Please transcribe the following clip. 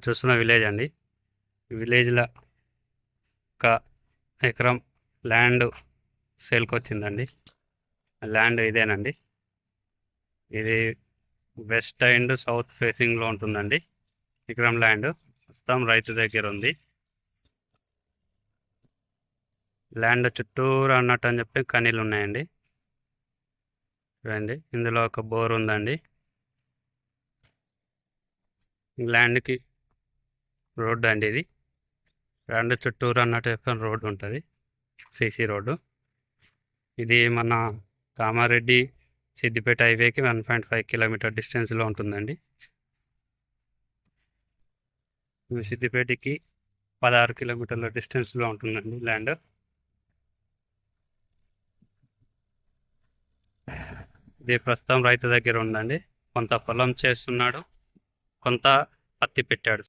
చూస్తున్న విలేజ్ అండి. ఈ విలేజ్లో ఒక ఎకరం ల్యాండ్ సేల్కి వచ్చిందండి. ల్యాండ్ ఇదేనండి. ఇది వెస్ట్ అండ్ సౌత్ ఫేసింగ్లో ఉంటుందండి. ఎకరం ల్యాండ్ ప్రస్తుతం రైతు దగ్గర ఉంది. ల్యాండ్ చుట్టూరు అన్నట్టు అని చెప్పి కనీలు ఉన్నాయండి. చూడండి, ఇందులో ఒక బోర్ ఉందండి. ల్యాండ్కి రోడ్డు అండి. ఇది ల్యాండ్ చుట్టూరు అన్నట్టు చెప్పిన రోడ్డు ఉంటుంది, సిసి రోడ్డు. ఇది మన కామారెడ్డి సిద్దిపేట హైవేకి 1.5 కిలోమీటర్ డిస్టెన్స్లో ఉంటుందండి. సిద్దిపేటకి 16 కిలోమీటర్ల డిస్టెన్స్లో ఉంటుందండి ల్యాండ్. ఇది ప్రస్తుతం రైతు దగ్గర ఉందండి. కొంత పొలం చేస్తున్నాడు, కొంత పత్తి పెట్టాడు.